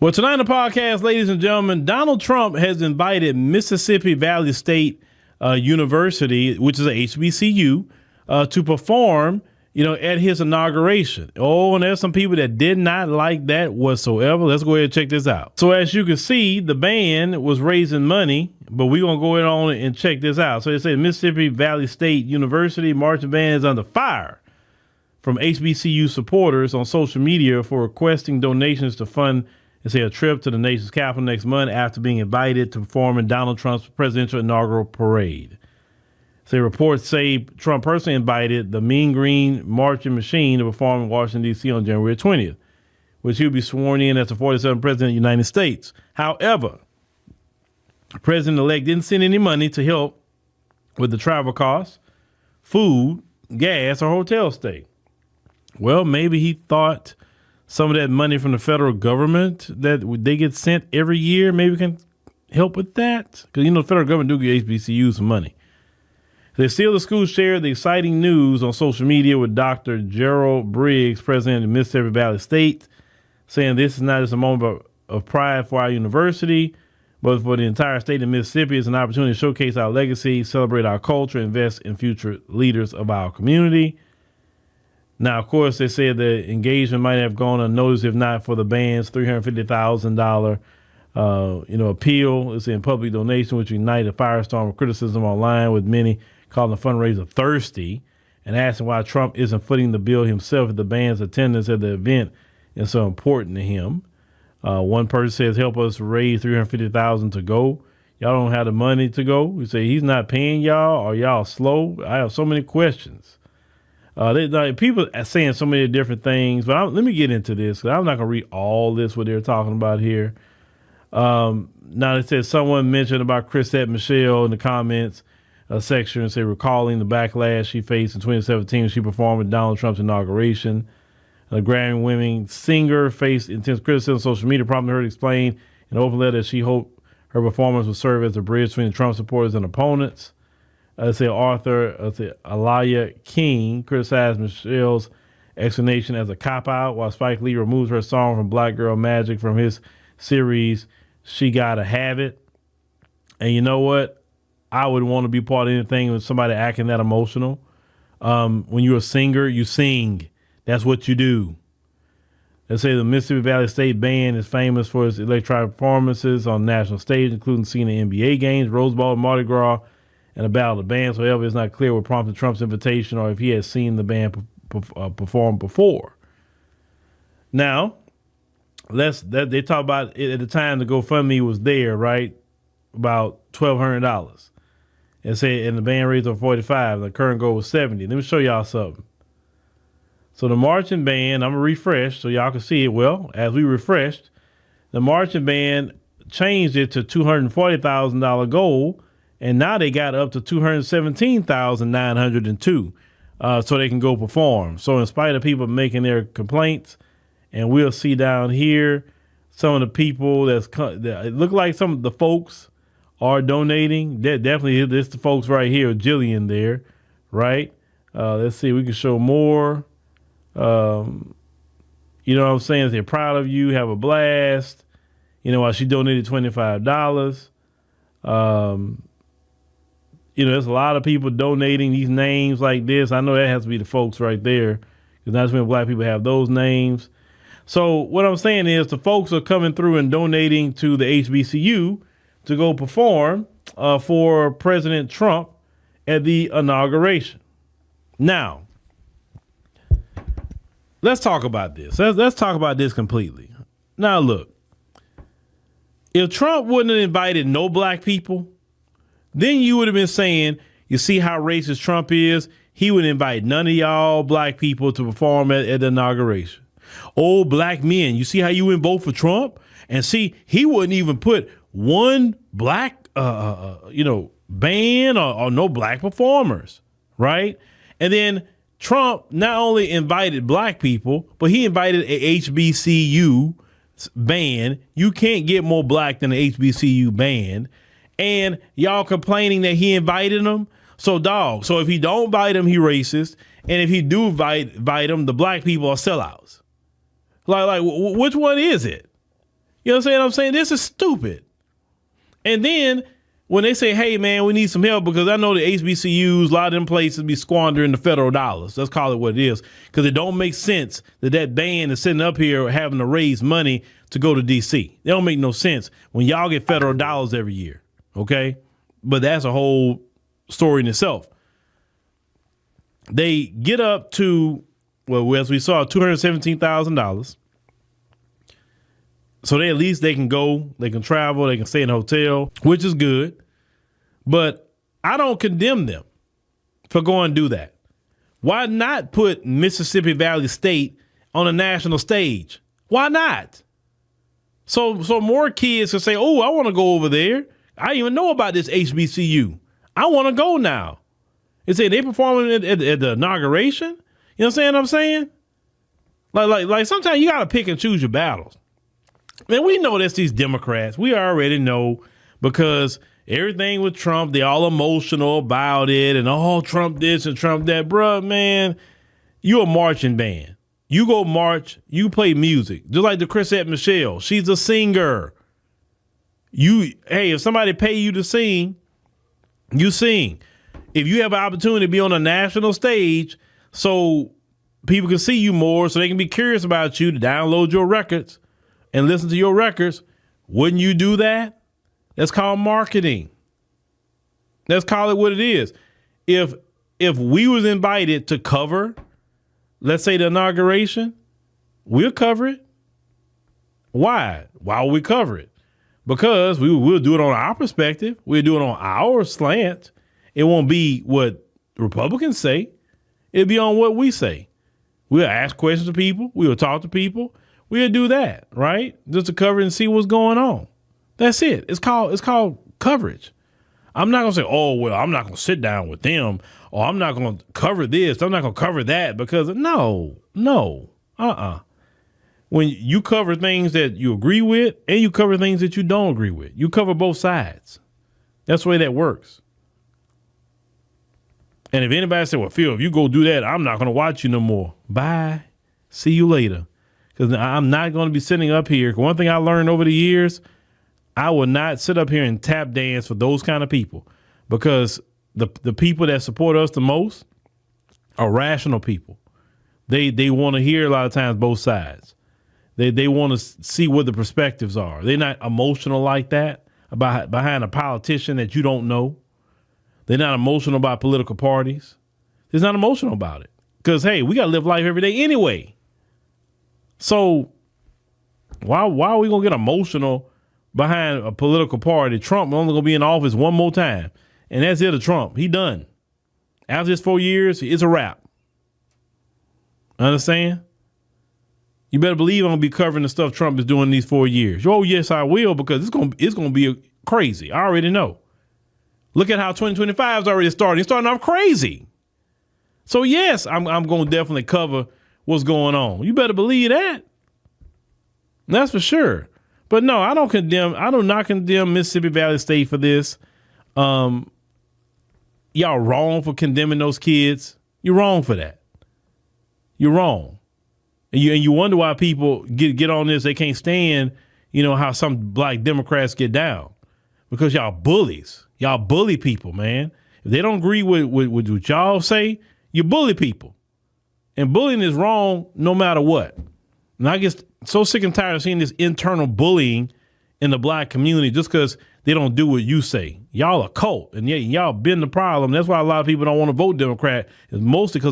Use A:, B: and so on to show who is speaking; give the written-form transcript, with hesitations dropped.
A: Well, tonight on the podcast, ladies and gentlemen, Donald Trump has invited Mississippi Valley State University, which is a HBCU, to perform, at his inauguration. Oh, and there's some people that did not like that whatsoever. Let's go ahead and check this out. So as you can see, the band was raising money, but we're going to go ahead on and check this out. So it says Mississippi Valley State University marching band is under fire from HBCU supporters on social media for requesting donations to fund a trip to the nation's capital next month after being invited to perform in Donald Trump's presidential inaugural parade. Reports say Trump personally invited the Mean Green Marching Machine to perform in Washington, D.C. on January 20th, which he'll be sworn in as the 47th president of the United States. However, the president-elect didn't send any money to help with the travel costs, food, gas, or hotel stay. Well, maybe he thought some of that money from the federal government that they get sent every year maybe can help with that. Because, the federal government do give HBCUs some money. The school shared the exciting news on social media with Dr. Gerald Briggs, president of Mississippi Valley State, saying this is not just a moment of pride for our university, but for the entire state of Mississippi. It's an opportunity to showcase our legacy, celebrate our culture, invest in future leaders of our community. Now, of course, they said the engagement might have gone unnoticed if not for the band's $350,000, appeal. It's in public donation, which ignited a firestorm of criticism online, with many calling the fundraiser thirsty and asking why Trump isn't footing the bill himself if the band's attendance at the event is so important to him. One person says, help us raise $350,000 to go. Y'all don't have the money to go. We say he's not paying y'all, or y'all slow. I have so many questions. People are saying so many different things, but let me get into this, because I'm not going to read all this, what they're talking about here. Now, it says someone mentioned about Chrisette Michelle in the comments section and say recalling the backlash she faced in 2017 when she performed at Donald Trump's inauguration. The Grammy-winning singer faced intense criticism on social media, prompting her to explain in an open letter that she hoped her performance would serve as a bridge between the Trump supporters and opponents. Author Alaya King criticized Michelle's explanation as a cop-out, while Spike Lee removes her song from Black Girl Magic from his series She Gotta Have It. And you know what? I would want to be part of anything with somebody acting that emotional. When you're a singer, you sing. That's what you do. They say the Mississippi Valley State Band is famous for its electronic performances on the national stage, including seeing the NBA games, Rose Bowl, Mardi Gras, and a Battle of the Bands. However, it's not clear what prompted Trump's invitation or if he had seen the band perform before. Now, they talk about it at the time the GoFundMe was there, right? About $1,200. And the band raised over 45. The current goal was 70. Let me show y'all something. So the marching band, I'm gonna refresh so y'all can see it. Well, as we refreshed, the marching band changed it to $240,000 goal, and now they got up to $217,902, so they can go perform. So in spite of people making their complaints, and we'll see down here some of the people that it look like some of the folks are donating. Definitely, this the folks right here, Jillian there, right? Let's see, we can show more. You know what I'm saying? They're proud of you, have a blast. While she donated $25. There's a lot of people donating these names like this. I know that has to be the folks right there, because not as many black people have those names. So what I'm saying is the folks are coming through and donating to the HBCU to go perform for President Trump at the inauguration. Now, let's talk about this. Let's talk about this completely. Now, look, if Trump wouldn't have invited no black people, then you would have been saying, you see how racist Trump is? He would invite none of y'all black people to perform at the inauguration. Oh, black men, you see how you wouldn't vote for Trump? And see, he wouldn't even put one black, band or no black performers, right? And then Trump not only invited black people, but he invited a HBCU band. You can't get more black than an HBCU band. And y'all complaining that he invited them. So if he don't invite him, he racist. And if he do invite him, the black people are sellouts. Like which one is it? You know what I'm saying? This is stupid. And then when they say, hey, man, we need some help, because I know the HBCUs, a lot of them places be squandering the federal dollars. Let's call it what it is, because it don't make sense that band is sitting up here having to raise money to go to D.C. It don't make no sense when y'all get federal dollars every year, okay? But that's a whole story in itself. They get up to, well, as we saw, $217,000. So at least they can go, they can travel, they can stay in a hotel, which is good. But I don't condemn them for going and do that. Why not put Mississippi Valley State on a national stage? Why not? So more kids can say, oh, I want to go over there. I didn't even know about this HBCU. I want to go now. They say they performing at the inauguration. You know what I'm saying? Like sometimes you got to pick and choose your battles. Man, we know that's these Democrats. We already know, because everything with Trump, they're all emotional about it, and Trump this and Trump that. Bruh, man, you a marching band. You go march, you play music. Just like the Chrisette Michelle. She's a singer. If somebody pay you to sing, you sing. If you have an opportunity to be on a national stage so people can see you more, so they can be curious about you, to download your records and listen to your records, wouldn't you do that? That's called marketing. Let's call it what it is. If we was invited to cover, let's say, the inauguration, we'll cover it. Why? Why will we cover it? Because we'll do it on our perspective. We'll do it on our slant. It won't be what Republicans say. It'll be on what we say. We'll ask questions to people. We'll talk to people. We'll do that, right? Just to cover and see what's going on. That's it. It's called coverage. I'm not going to say, oh, well, I'm not going to sit down with them, or I'm not going to cover this, I'm not going to cover that, because no. When you cover things that you agree with and you cover things that you don't agree with, you cover both sides. That's the way that works. And if anybody said, well, Phil, if you go do that, I'm not going to watch you no more. Bye. See you later. Because I'm not going to be sitting up here. One thing I learned over the years, I will not sit up here and tap dance for those kind of people, because the people that support us the most are rational people. They want to hear a lot of times both sides. They want to see what the perspectives are. They're not emotional like that behind a politician that you don't know. They're not emotional about political parties. They're not emotional about it, because, hey, we got to live life every day anyway. So why are we going to get emotional behind a political party? Trump only going to be in office one more time, and that's it of Trump. He done. After his 4 years, it's a wrap. Understand? You better believe I'm going to be covering the stuff Trump is doing these 4 years. Oh, yes, I will, because it's going to be crazy. I already know. Look at how 2025 is already starting. It's starting off crazy. So, yes, I'm going to definitely cover what's going on. You better believe that. That's for sure. But no, I do not condemn Mississippi Valley State for this. Y'all wrong for condemning those kids. You're wrong for that. You're wrong. And you wonder why people get on this. They can't stand, how some black Democrats get down, because y'all bullies. Y'all bully people, man. If they don't agree with what y'all say, you bully people. And bullying is wrong no matter what. And I get so sick and tired of seeing this internal bullying in the black community just because they don't do what you say. Y'all a cult, and y'all been the problem. That's why a lot of people don't want to vote Democrat, is mostly because